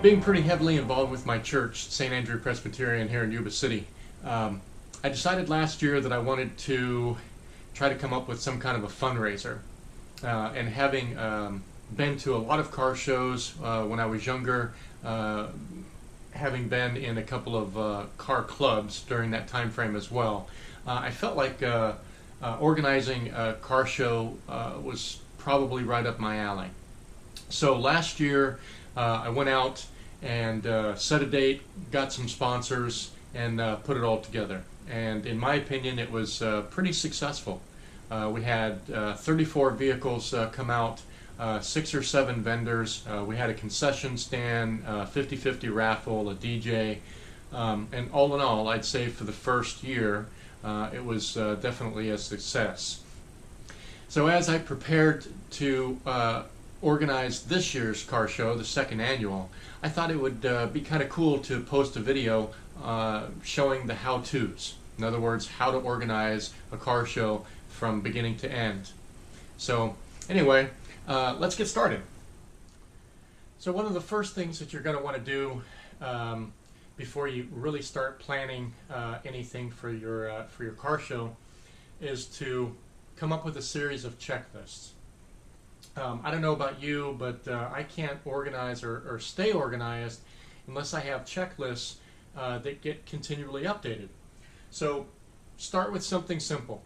being pretty heavily involved with my church, St. Andrew Presbyterian here in Yuba City, I decided last year that I wanted to try to come up with some kind of a fundraiser. And having been to a lot of car shows when I was younger, having been in a couple of car clubs during that time frame as well, I felt like organizing a car show was probably right up my alley. So last year I went out and set a date, got some sponsors, and put it all together. And in my opinion, it was pretty successful. We had 34 vehicles come out, 6 or 7 vendors. We had a concession stand, 50-50 raffle, a DJ, and all in all, I'd say for the first year, it was definitely a success. So as I prepared to organize this year's car show, the second annual, I thought it would be kind of cool to post a video showing the how-tos. In other words, how to organize a car show from beginning to end. So anyway, let's get started. So one of the first things that you're going to want to do before you really start planning anything for your car show is to come up with a series of checklists. I don't know about you, but I can't organize or stay organized unless I have checklists that get continually updated. So start with something simple.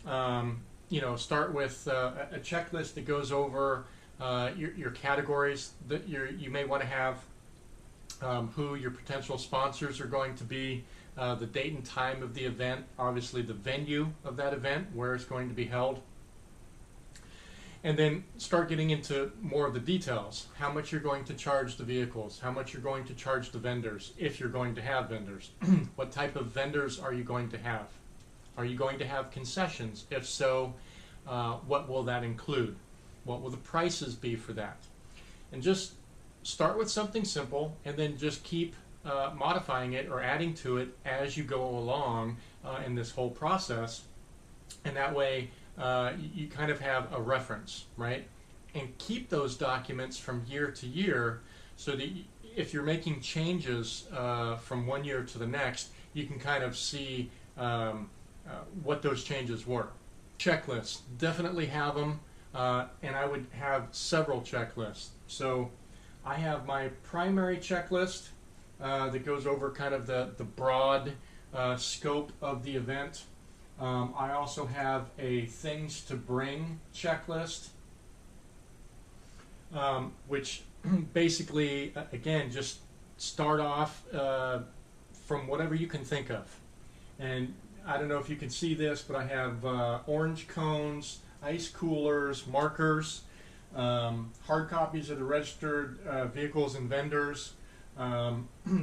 Start with a checklist that goes over your categories that you may want to have, who your potential sponsors are going to be, the date and time of the event, obviously the venue of that event, where it's going to be held. And then start getting into more of the details. How much you're going to charge the vehicles, how much you're going to charge the vendors, if you're going to have vendors. What type of vendors are you going to have? Are you going to have concessions? If so, what will that include? What will the prices be for that? And just start with something simple and then just keep modifying it or adding to it as you go along in this whole process. And that way you kind of have a reference, right? And keep those documents from year to year so that if you're making changes from one year to the next, you can kind of see what those changes were. Checklists, definitely have them, and I would have several checklists. So I have my primary checklist that goes over kind of the broad scope of the event. I also have a things to bring checklist, which basically, again, just start off from whatever you can think of. And I don't know if you can see this, but I have orange cones, ice coolers, markers, hard copies of the registered vehicles and vendors,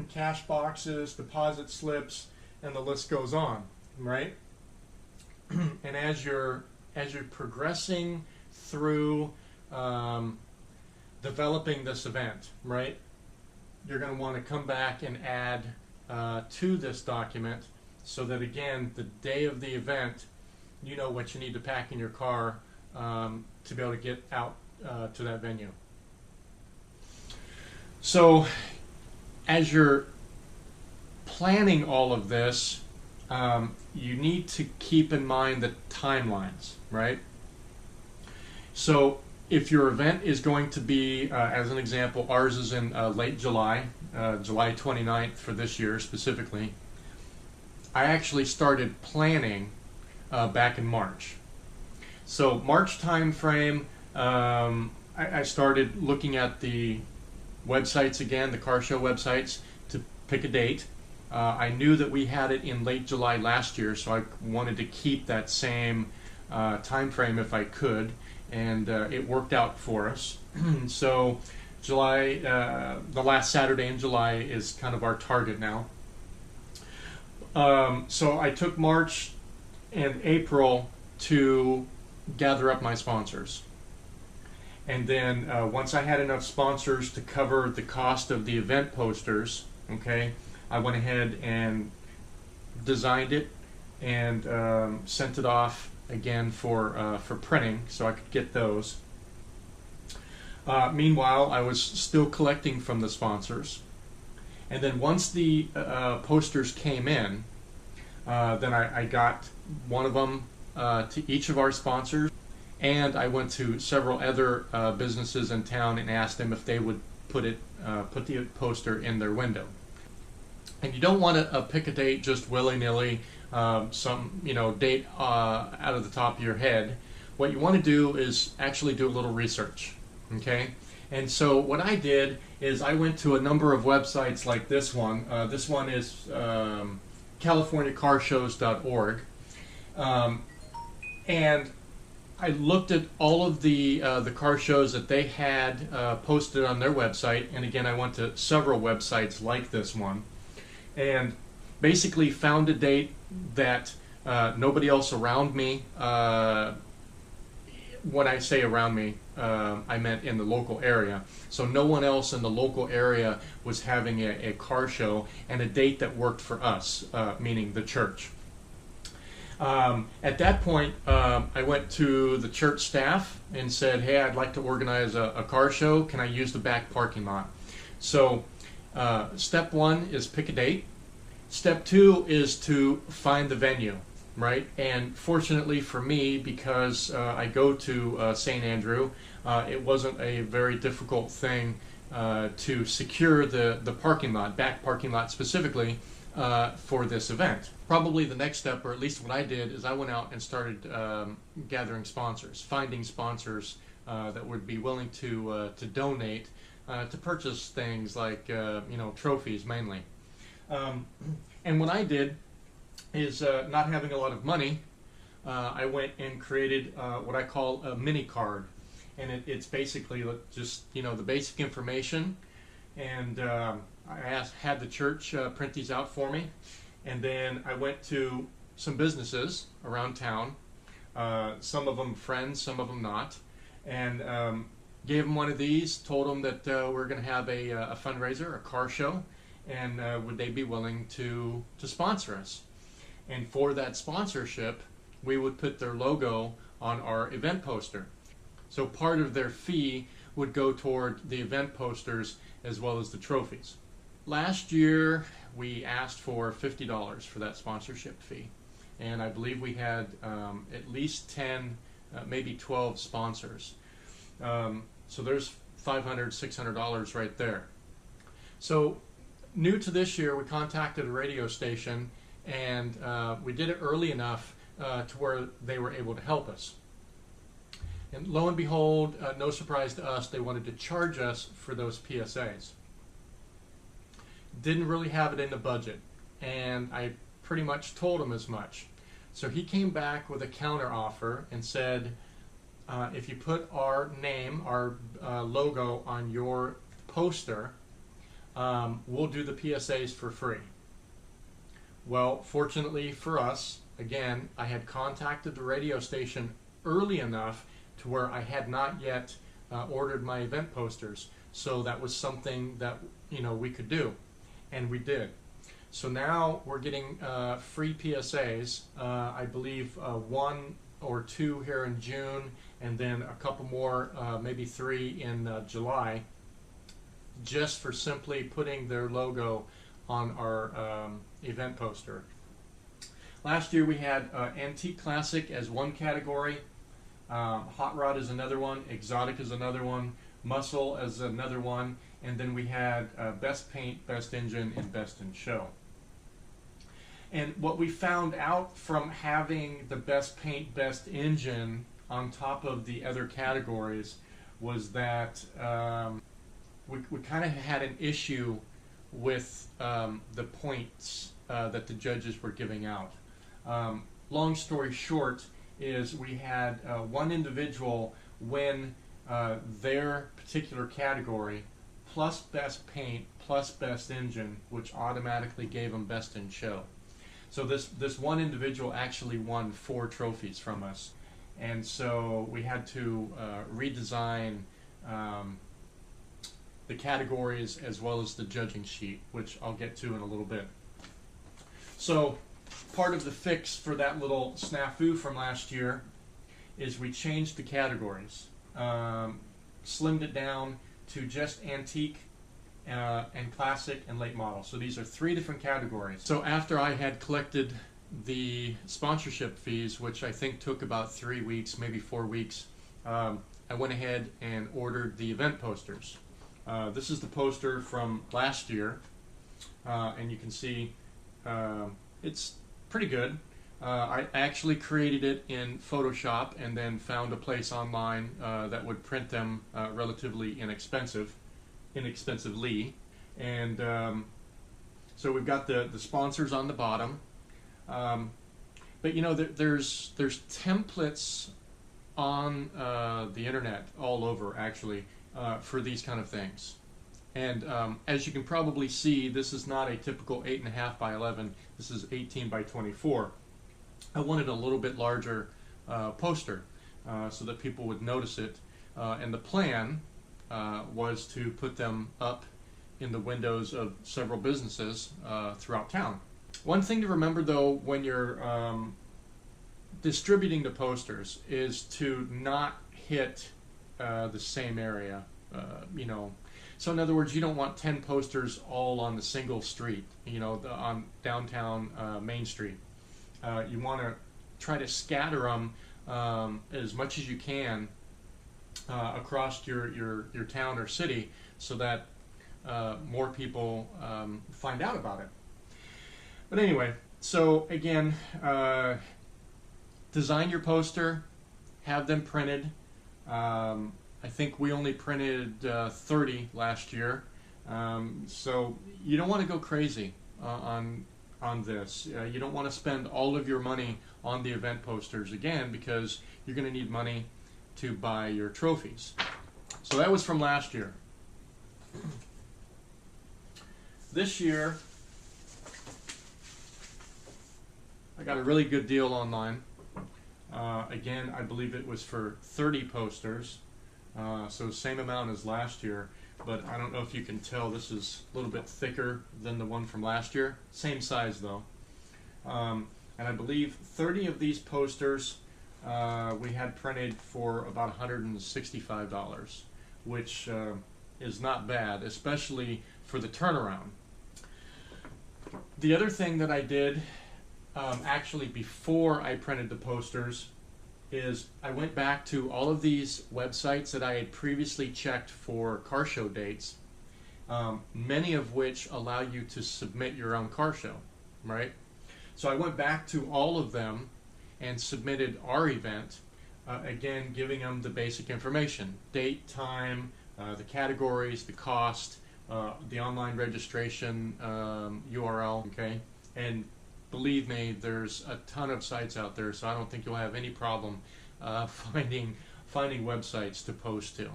cash boxes, deposit slips, and the list goes on, right? And as you're progressing through developing this event, right, you're going to want to come back and add to this document so that, again, the day of the event, you know what you need to pack in your car to be able to get out to that venue. So as you're planning all of this, you need to keep in mind the timelines, right? So if your event is going to be, as an example, ours is in late July, July 29th for this year specifically, I actually started planning back in March. So March time frame, I started looking at the websites again, the CarShow websites, to pick a date. I knew that we had it in late July last year, so I wanted to keep that same time frame if I could, and it worked out for us. So July, the last Saturday in July is kind of our target now. So I took March and April to gather up my sponsors. And then once I had enough sponsors to cover the cost of the event posters, okay, I went ahead and designed it and sent it off again for printing so I could get those. Meanwhile, I was still collecting from the sponsors. And then once the posters came in, then I got one of them to each of our sponsors. And I went to several other businesses in town and asked them if they would put the poster in their window. And you don't want to pick a date just willy-nilly, some date out of the top of your head. What you want to do is actually do a little research, okay? And so what I did is I went to a number of websites like this one. This one is CaliforniaCarShows.org, and I looked at all of the car shows that they had posted on their website, and again I went to several websites like this one, and basically found a date that nobody else around me, when I say around me, I meant in the local area. So no one else in the local area was having a car show, and a date that worked for us, meaning the church. At that point, I went to the church staff and said, hey, I'd like to organize a car show. Can I use the back parking lot? So step one is pick a date. Step two is to find the venue, right? And fortunately for me, because I go to St. Andrew, it wasn't a very difficult thing to secure the parking lot, back parking lot specifically, for this event. Probably the next step, or at least what I did, is I went out and started gathering sponsors, finding sponsors that would be willing to donate to purchase things like trophies mainly. And what I did is, not having a lot of money, I went and created what I call a mini card, and it's basically just the basic information. And I had the church print these out for me, and then I went to some businesses around town, some of them friends, some of them not, and gave them one of these, told them that we're going to have a fundraiser, a car show, and would they be willing to sponsor us. And for that sponsorship, we would put their logo on our event poster. So part of their fee would go toward the event posters as well as the trophies. Last year, we asked for $50 for that sponsorship fee. And I believe we had at least 10, maybe 12 sponsors. So there's $500, $600 right there. So new to this year, we contacted a radio station, and we did it early enough to where they were able to help us. And lo and behold, no surprise to us, they wanted to charge us for those PSA'S. Didn't really have it in the budget, and I pretty much told him as much. So he came back with a counter offer and said, if you put our name, our logo on your poster, we'll do the PSA'S for free. Well, fortunately for us, again, I had contacted the radio station early enough to where I had not yet ordered my event posters, so that was something that we could do, and we did. So now we're getting free PSA'S. I believe 1 or 2 here in June, and then a couple more, maybe 3 in July, just for simply putting their logo on our event poster. Last year we had Antique Classic as one category, Hot Rod is another one, Exotic is another one, Muscle as another one, and then we had Best Paint, Best Engine, and Best in Show. And what we found out from having the Best Paint, Best Engine on top of the other categories was that we kind of had an issue with the points that the judges were giving out. Long story short is we had one individual win their particular category plus Best Paint plus Best Engine, which automatically gave them Best in Show. So this one individual actually won 4 trophies from us, and so we had to redesign the categories as well as the judging sheet, which I'll get to in a little bit. So part of the fix for that little snafu from last year is we changed the categories. slimmed it down to just antique and classic and late model. So these are 3 different categories. So after I had collected the sponsorship fees, which I think took about 3 weeks, maybe 4 weeks, I went ahead and ordered the event posters. This is the poster from last year, and you can see it's pretty good. I actually created it in Photoshop and then found a place online that would print them relatively inexpensively. And so we've got the sponsors on the bottom. But you know, there's templates on the internet all over, actually, for these kind of things. And as you can probably see, this is not a typical 8.5 by 11. This is 18 by 24. I wanted a little bit larger poster so that people would notice it. And the plan was to put them up in the windows of several businesses throughout town. One thing to remember, though, when you're distributing the posters is to not hit the same area, you know. So in other words, you don't want 10 posters all on the single street, you know, on downtown Main Street. You want to try to scatter them as much as you can across your town or city, so that more people find out about it. But anyway, so again, design your poster, have them printed. I think we only printed 30 last year, so you don't want to go crazy on this. You don't want to spend all of your money on the event posters again, because you're going to need money to buy your trophies. So that was from last year. This year, I got a really good deal online. Again, I believe it was for 30 posters, so same amount as last year, but I don't know if you can tell, this is a little bit thicker than the one from last year. Same size though. And I believe 30 of these posters we had printed for about $165, which is not bad, especially for the turnaround. The other thing that I did actually before I printed the posters is I went back to all of these websites that I had previously checked for CarShow dates, many of which allow you to submit your own CarShow, right? So I went back to all of them and submitted our event, again giving them the basic information: date, time, the categories, the cost, the online registration URL, okay? And believe me, there's a ton of sites out there, so I don't think you'll have any problem finding websites to post to,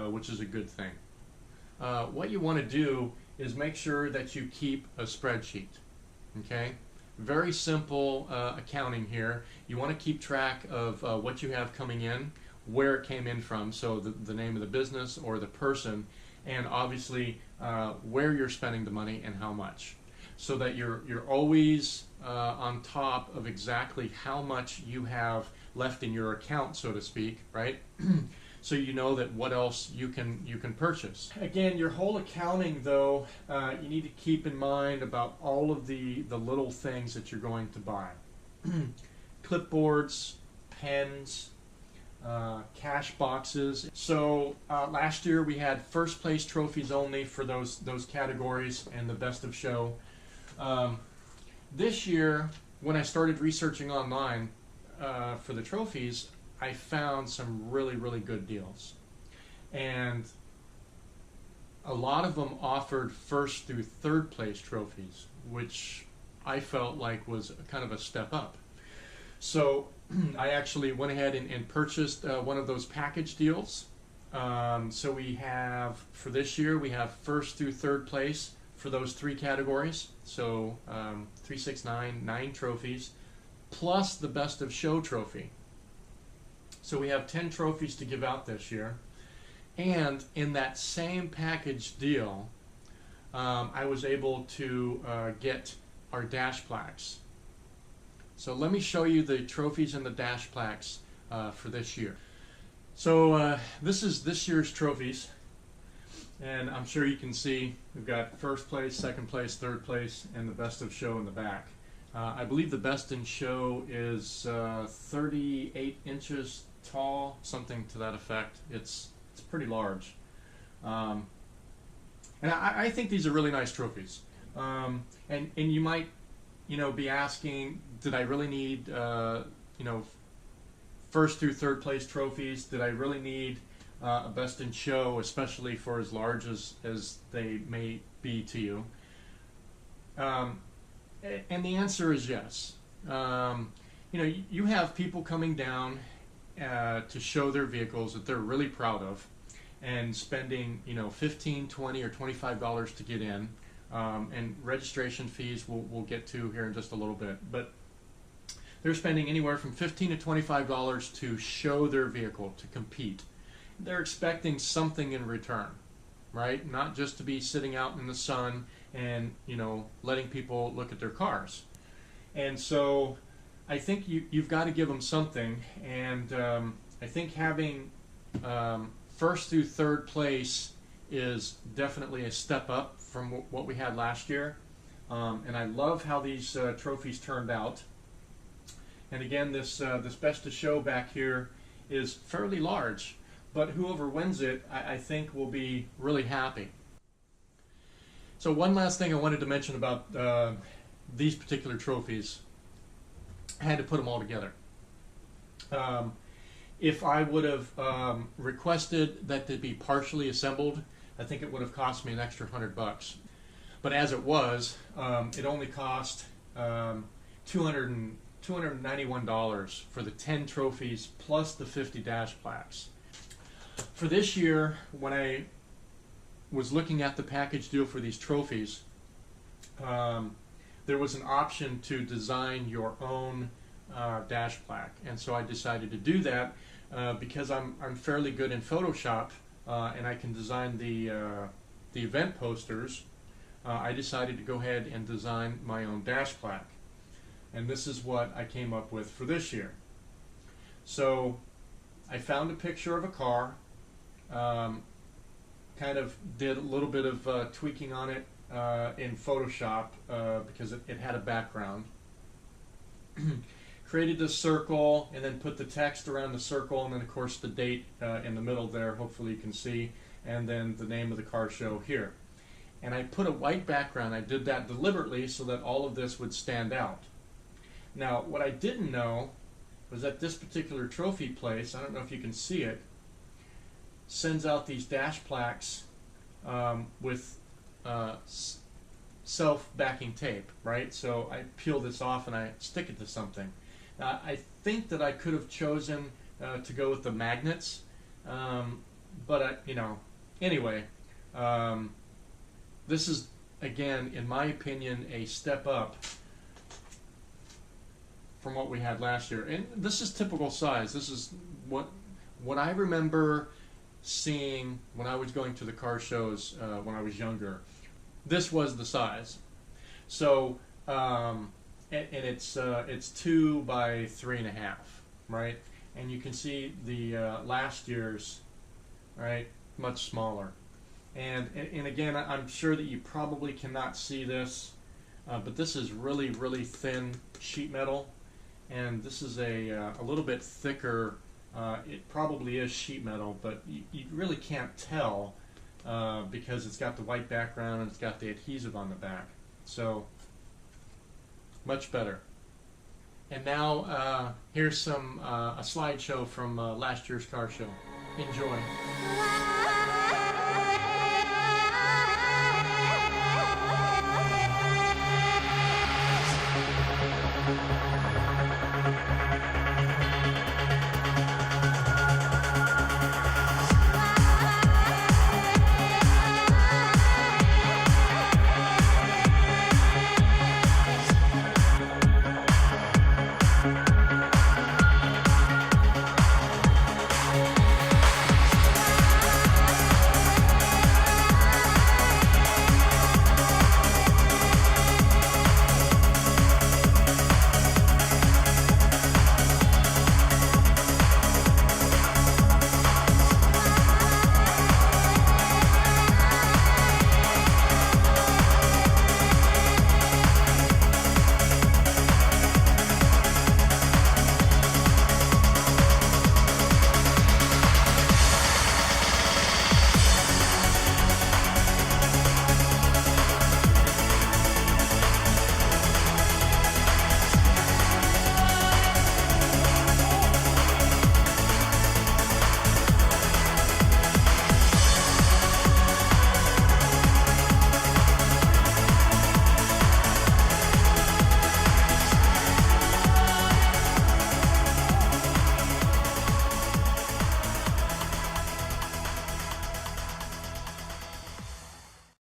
which is a good thing. What you want to do is make sure that you keep a spreadsheet, okay? Very simple accounting here. You want to keep track of what you have coming in, where it came in from, so the name of the business or the person, and obviously where you're spending the money and how much, so that you're always on top of exactly how much you have left in your account, so to speak, right? So you know that what else you can purchase. Again, your whole accounting, though, you need to keep in mind about all of the little things that you're going to buy. Clipboards, pens, cash boxes. So last year we had first place trophies only for those categories and the best of show. This year, when I started researching online for the trophies, I found some really good deals, and a lot of them offered first through third place trophies, which I felt like was kind of a step up. So I actually went ahead and purchased one of those package deals. So we have, for this year, we have first through third place for those 3 categories. So 3, 6, 9 trophies, plus the best of show trophy. So we have 10 trophies to give out this year. And in that same package deal, I was able to get our dash plaques. So let me show you the trophies and the dash plaques for this year. So this is this year's trophies, and I'm sure you can see we've got first place, second place, third place, and the best of show in the back. I believe the best in show is 38 inches tall, something to that effect. It's pretty large, and I think these are really nice trophies. And you might be asking, did I really need first through third place trophies? Did I really need a best in show, especially for as large as they may be to you? And the answer is yes. You have people coming down to show their vehicles that they're really proud of, and spending $15, $20, or $25 to get in, and registration fees we'll get to here in just a little bit. But they're spending anywhere from $15 to $25 to show their vehicle, to compete. They're expecting something in return, right? Not just to be sitting out in the sun and letting people look at their cars. And so I think you've got to give them something. And I think having first through third place is definitely a step up from what we had last year. And I love how these trophies turned out. And again, this best of show back here is fairly large, but whoever wins it, I think, will be really happy. So one last thing I wanted to mention about these particular trophies, I had to put them all together. If I would have requested that they be partially assembled, I think it would have cost me an extra $100. But as it was, it only cost $291 for the 10 trophies plus the 50 dash plaques. For this year, when I was looking at the package deal for these trophies, there was an option to design your own dash plaque, and so I decided to do that because I'm fairly good in Photoshop and I can design the event posters. I decided to go ahead and design my own dash plaque. And this is what I came up with for this year. So I found a picture of a car, kind of did a little bit of tweaking on it in Photoshop because it had a background. Created a circle and then put the text around the circle, and then of course the date in the middle there, hopefully you can see, and then the name of the car show here. And I put a white background. I did that deliberately so that all of this would stand out. Now, what I didn't know was that this particular trophy place, I don't know if you can see it, sends out these dash plaques with self-backing tape, right? So I peel this off and I stick it to something. I think that I could have chosen to go with the magnets, but anyway, this is, again, in my opinion, a step up from what we had last year. And this is typical size. This is what I remember seeing when I was going to the car shows when I was younger. This was the size. So and it's 2 by 3.5, right? And you can see the last year's, right, much smaller. And again, I'm sure that you probably cannot see this, but this is really, really thin sheet metal. And this is a little bit thicker. It probably is sheet metal, but you really can't tell because it's got the white background and it's got the adhesive on the back. So much better. And now here's a slideshow from last year's car show. Enjoy.